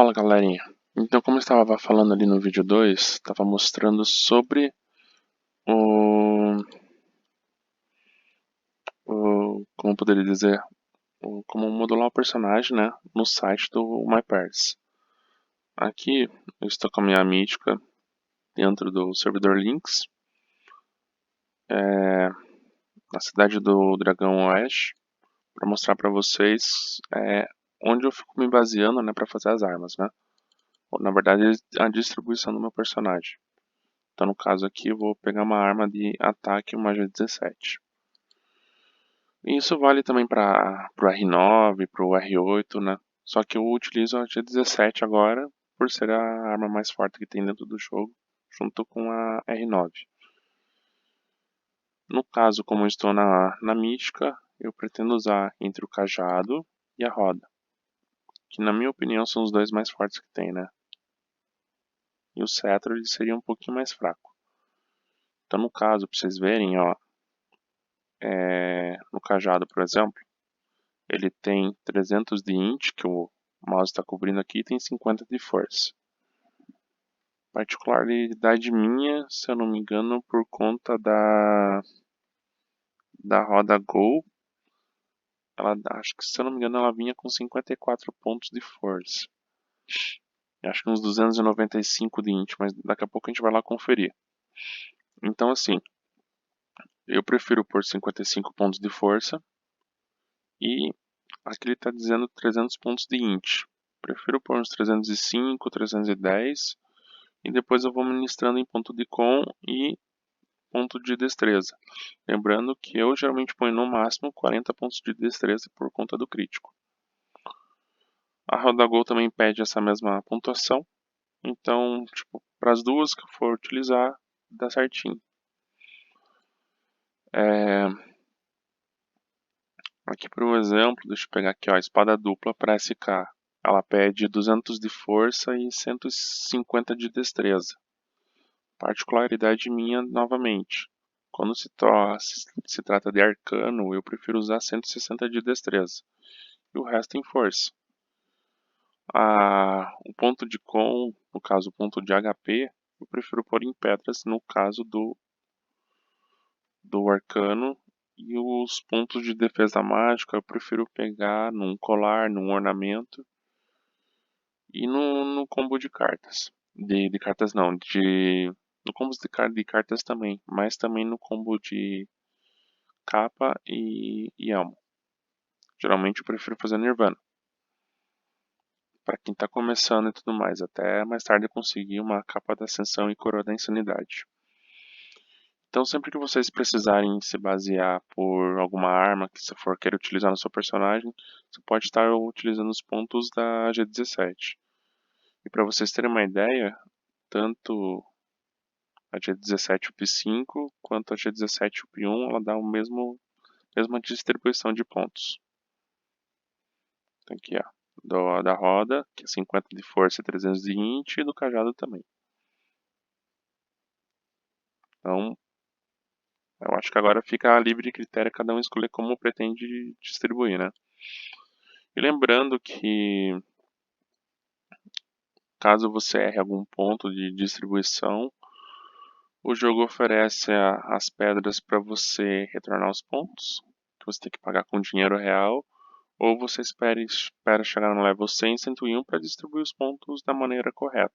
Fala galerinha, então como eu estava falando ali no vídeo 2, estava mostrando sobre como poderia dizer, como modular o personagem, né, no site do MyParts. Aqui eu estou com a minha mítica dentro do servidor Lynx, na cidade do Dragão Oeste, para mostrar para vocês onde eu fico me baseando, né, para fazer as armas, né. Na verdade, a distribuição do meu personagem. Então, no caso aqui, eu vou pegar uma arma de ataque, uma G17. Isso vale também para o R9, para o R8, né? Só que eu utilizo a G17 agora, por ser a arma mais forte que tem dentro do jogo, junto com a R9. No caso, como eu estou na mística, eu pretendo usar entre o cajado e a roda, que na minha opinião são os dois mais fortes que tem, né? E o cetro ele seria um pouquinho mais fraco. Então, no caso, para vocês verem, ó, no cajado, por exemplo, ele tem 300 de int, que o mouse está cobrindo aqui, e tem 50 de força. Particularidade minha, se eu não me engano, por conta da roda Go, acho que se eu não me engano ela vinha com 54 pontos de força. Acho que uns 295 de int, mas daqui a pouco a gente vai lá conferir. Então assim, eu prefiro pôr 55 pontos de força e aqui ele está dizendo 300 pontos de int. Prefiro pôr uns 305, 310 e depois eu vou ministrando em ponto de com e ponto de destreza. Lembrando que eu geralmente ponho no máximo 40 pontos de destreza por conta do crítico. A roda Gol também pede essa mesma pontuação, então para as duas que eu for utilizar, dá certinho. Aqui por um exemplo, deixa eu pegar aqui, ó, a espada dupla para SK. Ela pede 200 de força e 150 de destreza. Particularidade minha novamente. Quando se trata de arcano, eu prefiro usar 160 de destreza. E o resto em força. O ponto de com, no caso o ponto de HP, eu prefiro pôr em pedras no caso do arcano. E os pontos de defesa mágica eu prefiro pegar num colar, num ornamento. E no combo de cartas. De cartas não, no combo de cartas também. Mas também no combo de capa e elmo. Geralmente eu prefiro fazer Nirvana. Para quem está começando e tudo mais, até mais tarde conseguir uma capa da ascensão e coroa da insanidade. Então sempre que vocês precisarem se basear por alguma arma que você for querer utilizar no seu personagem, você pode estar utilizando os pontos da G17. E para vocês terem uma ideia, tanto a G17 UP5 quanto a G17 UP1 ela dá mesma distribuição de pontos. Então aqui ó, da roda, que é 50 de força e 300 de int, e do cajado também. Então, eu acho que agora fica a livre critério cada um escolher como pretende distribuir, né? E lembrando que caso você erre algum ponto de distribuição, o jogo oferece as pedras para você retornar os pontos, que você tem que pagar com dinheiro real, ou você espera chegar no level 100 e 101 para distribuir os pontos da maneira correta.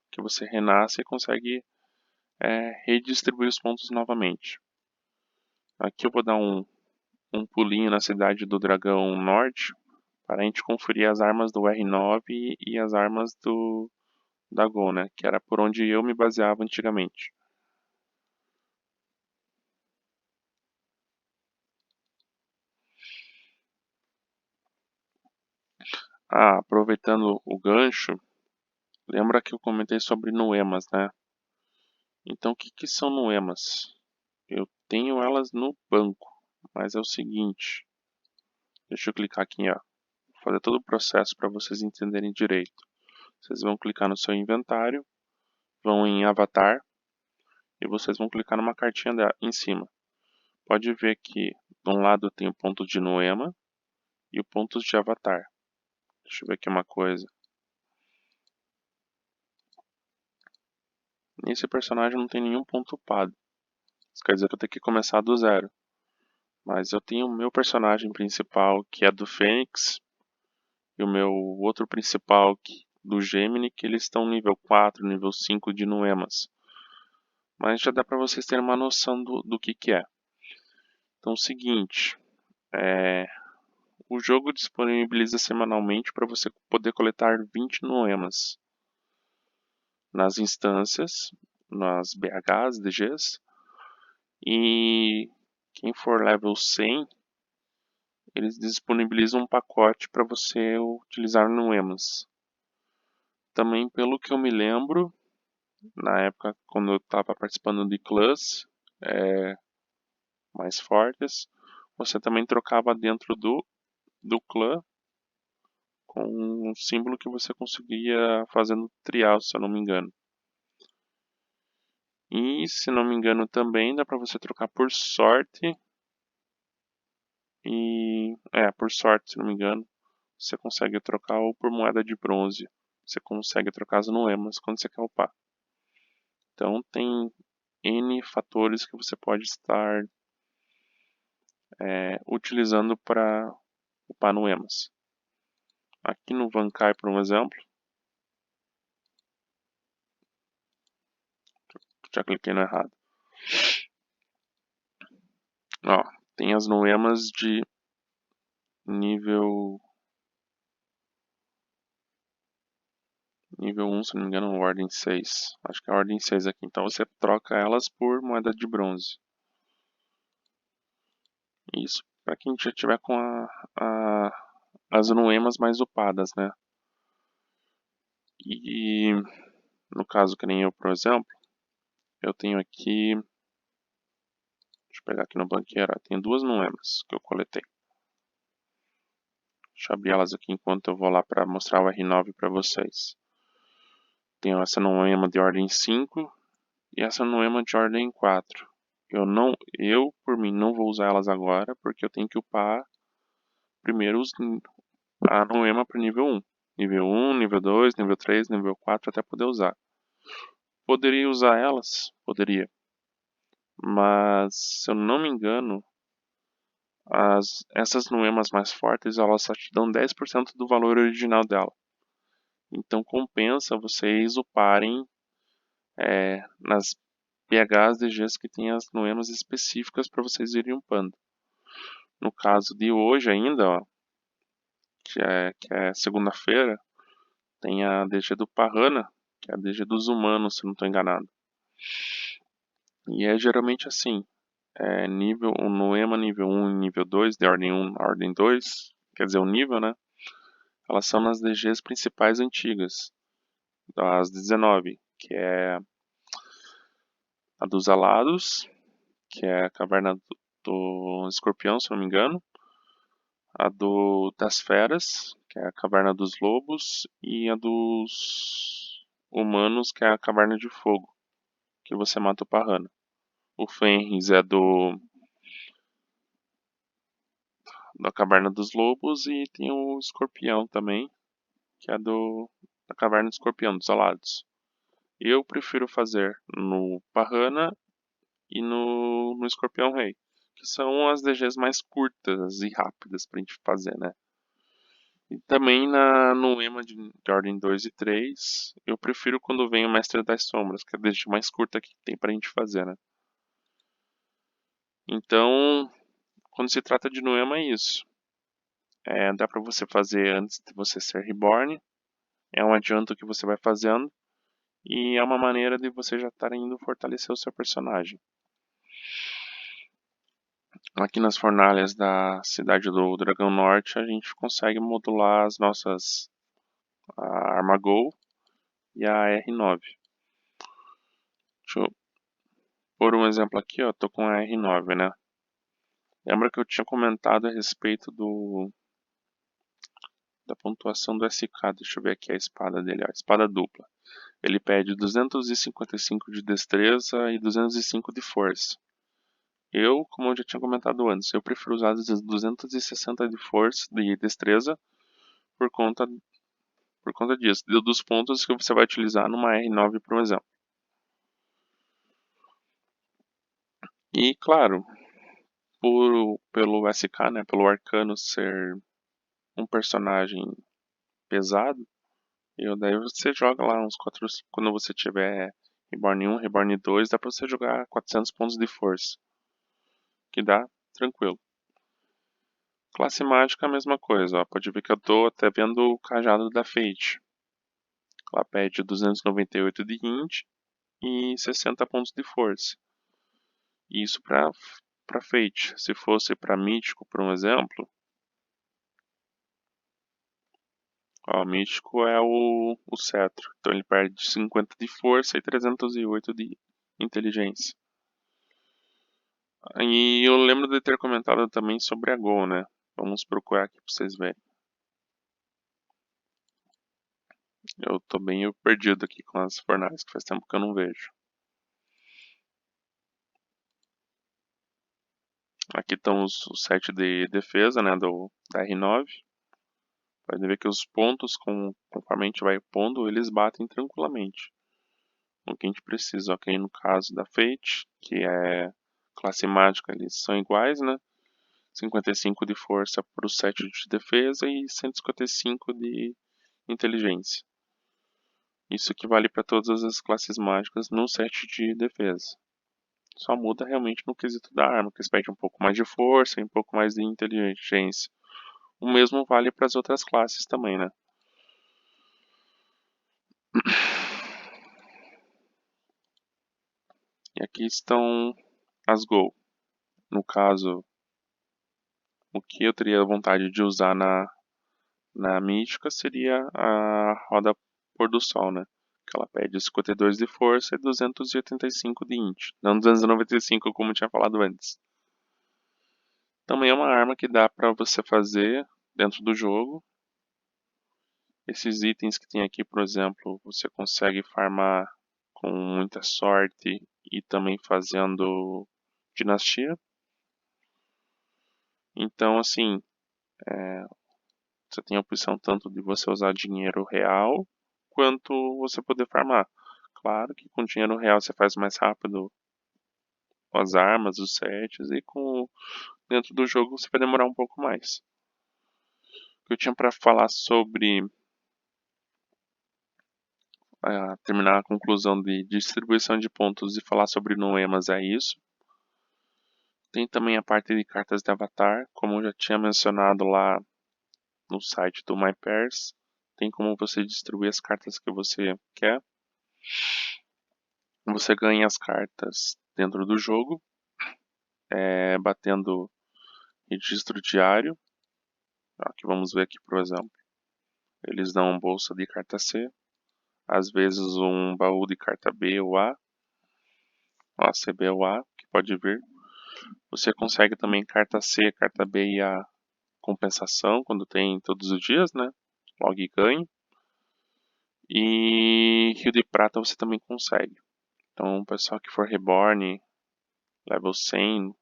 Que você renasce e consegue redistribuir os pontos novamente. Aqui eu vou dar um pulinho na cidade do Dragão Norte para a gente conferir as armas do R9 e as armas da Go, né? Que era por onde eu me baseava antigamente. Aproveitando o gancho, lembra que eu comentei sobre Noemas, né? Então o que são Noemas? Eu tenho elas no banco, mas é o seguinte. Deixa eu clicar aqui, ó. Vou fazer todo o processo para vocês entenderem direito. Vocês vão clicar no seu inventário, vão em avatar e vocês vão clicar numa cartinha em cima. Pode ver que de um lado tem o ponto de Noema e o ponto de avatar. Deixa eu ver aqui uma coisa. Nesse personagem não tem nenhum ponto upado. Isso quer dizer que eu tenho que começar do zero. Mas eu tenho o meu personagem principal, que é do Fênix, e o meu outro principal, do Gemini, que eles estão nível 4, nível 5 de Noemas. Mas já dá para vocês terem uma noção do que é. Então é o seguinte, o jogo disponibiliza semanalmente para você poder coletar 20 Noemas nas instâncias, nas BHs, DGs, e quem for level 100, eles disponibilizam um pacote para você utilizar Noemas. Também, pelo que eu me lembro, na época quando eu estava participando de clãs mais fortes, você também trocava dentro do clã com um símbolo que você conseguia fazendo trial, se eu não me engano. E, se não me engano, também dá para você trocar por sorte. Por sorte, se não me engano, você consegue trocar ou por moeda de bronze. Você consegue trocar as noemas quando você quer upar. Então tem N fatores que você pode estar utilizando para upar noemas. Aqui no Vankai, por um exemplo, já cliquei no errado. Ó, tem as noemas de nível 1, se não me engano, ordem 6. Acho que é a ordem 6 aqui. Então você troca elas por moeda de bronze. Isso, para quem já tiver com as noemas mais upadas, né? E no caso, que nem eu, por exemplo, eu tenho aqui. Deixa eu pegar aqui no banqueiro. Tem duas noemas que eu coletei. Deixa eu abrir elas aqui enquanto eu vou lá para mostrar o R9 para vocês. Tenho essa noema de ordem 5 e essa noema de ordem 4. Eu por mim não vou usar elas agora porque eu tenho que upar primeiro a noema para nível 1. Nível 1, nível 2, nível 3, nível 4 até poder usar. Poderia usar elas? Poderia. Mas, se eu não me engano, essas noemas mais fortes, elas só te dão 10% do valor original dela. Então compensa vocês uparem nas PHs DGs que tem as noemas específicas para vocês irem upando. No caso de hoje ainda, ó, que é segunda-feira, tem a DG do Parrana, que é a DG dos humanos, se não estou enganado. E é geralmente assim, o Noema nível 1 e nível 2, de ordem 1 a ordem 2, quer dizer, o nível, né? Elas são nas DGs principais antigas, das 19, que é a dos Alados, que é a Caverna do Escorpião, se não me engano, a das Feras, que é a Caverna dos Lobos, e a dos Humanos, que é a Caverna de Fogo, que você mata o Parrana. O Fenris é da Caverna dos Lobos e tem o Escorpião também, que é da Caverna do Escorpião, dos Alados. Eu prefiro fazer no Parrana e no Escorpião Rei, que são as DGs mais curtas e rápidas pra gente fazer, né? E também no EMA de Ordem 2 e 3, eu prefiro quando vem o Mestre das Sombras, que é a DG mais curta que tem pra gente fazer, né? Então, quando se trata de Noema é isso. Dá pra você fazer antes de você ser Reborn, é um adianto que você vai fazendo, e é uma maneira de você já estar indo fortalecer o seu personagem. Aqui nas fornalhas da cidade do Dragão Norte, a gente consegue modular as nossas a Armagol e a R9. Deixa eu pôr um exemplo aqui, ó, tô com a R9, né? Lembra que eu tinha comentado a respeito da pontuação do SK, deixa eu ver aqui a espada dele, ó, espada dupla. Ele pede 255 de destreza e 205 de força. Como eu já tinha comentado antes, eu prefiro usar 260 de força, de destreza, por conta disso, dos pontos que você vai utilizar numa R9, por exemplo. E claro, pelo SK, né, pelo Arcano ser um personagem pesado, daí você joga lá uns 4, quando você tiver Reborn 1, Reborn 2, dá pra você jogar 400 pontos de força, que dá tranquilo. Classe mágica, a mesma coisa, ó, pode ver que eu tô até vendo o cajado da Fate. Ela pede 298 de int e 60 pontos de força. Isso pra Fate. Se fosse pra Mítico, por um exemplo, ó, Mítico é o cetro. Então ele perde 50 de força e 308 de inteligência. E eu lembro de ter comentado também sobre a Gol, né? Vamos procurar aqui pra vocês verem. Eu tô meio perdido aqui com as fornalhas, que faz tempo que eu não vejo. Aqui estão os 7 de defesa, né, da R9. Pode ver que os pontos, conforme a gente vai pondo, eles batem tranquilamente. O que a gente precisa, ok? No caso da Fate, que é classe mágica, eles são iguais, né? 55 de força para o 7 de defesa e 155 de inteligência. Isso equivale para todas as classes mágicas no 7 de defesa. Só muda realmente no quesito da arma, que eles pedem um pouco mais de força e um pouco mais de inteligência. O mesmo vale para as outras classes também, né? E aqui estão as Go. No caso, o que eu teria vontade de usar na mística seria a roda pôr do sol, né? Que ela pede 52 de força e 285 de int. Não 295 como eu tinha falado antes. Também é uma arma que dá pra você fazer dentro do jogo. Esses itens que tem aqui, por exemplo, você consegue farmar com muita sorte e também fazendo dinastia. Então, assim, você tem a opção tanto de você usar dinheiro real, quanto você poder farmar. Claro que com dinheiro real você faz mais rápido as armas, os sets, e dentro do jogo você vai demorar um pouco mais. O que eu tinha para falar sobre terminar a conclusão de distribuição de pontos e falar sobre Noemas é isso. Tem também a parte de cartas de avatar, como eu já tinha mencionado lá no site do MyPairs. Tem como você distribuir as cartas que você quer. Você ganha as cartas dentro do jogo, batendo registro diário. Aqui vamos ver aqui, por exemplo. Eles dão bolsa de carta C, às vezes um baú de carta B ou A, ó, CB ou A, que pode vir. Você consegue também carta C, carta B e A compensação, quando tem todos os dias, né? Logo e ganho. E Rio de Prata você também consegue. Então, o pessoal que for Reborn, level 100,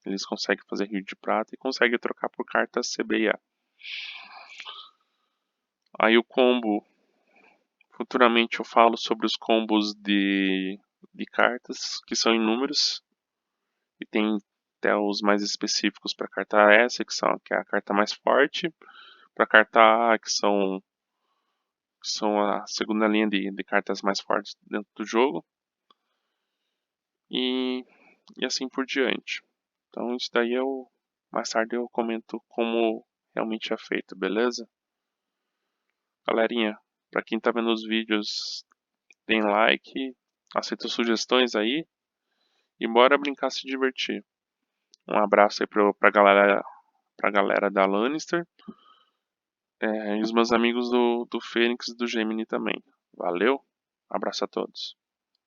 eles conseguem fazer Rio de Prata e conseguem trocar por cartas CB e A. Aí o combo, futuramente eu falo sobre os combos de cartas, que são inúmeros. E tem até os mais específicos para carta S, que é a carta mais forte. Para carta A, que são a segunda linha de cartas mais fortes dentro do jogo. E assim por diante. Então isso daí mais tarde eu comento como realmente é feito, beleza? Galerinha, para quem tá vendo os vídeos, tem like, aceita sugestões aí e bora brincar, se divertir. Um abraço aí pra galera da Lannister, e os meus amigos do Fênix e do Gemini também. Valeu, abraço a todos.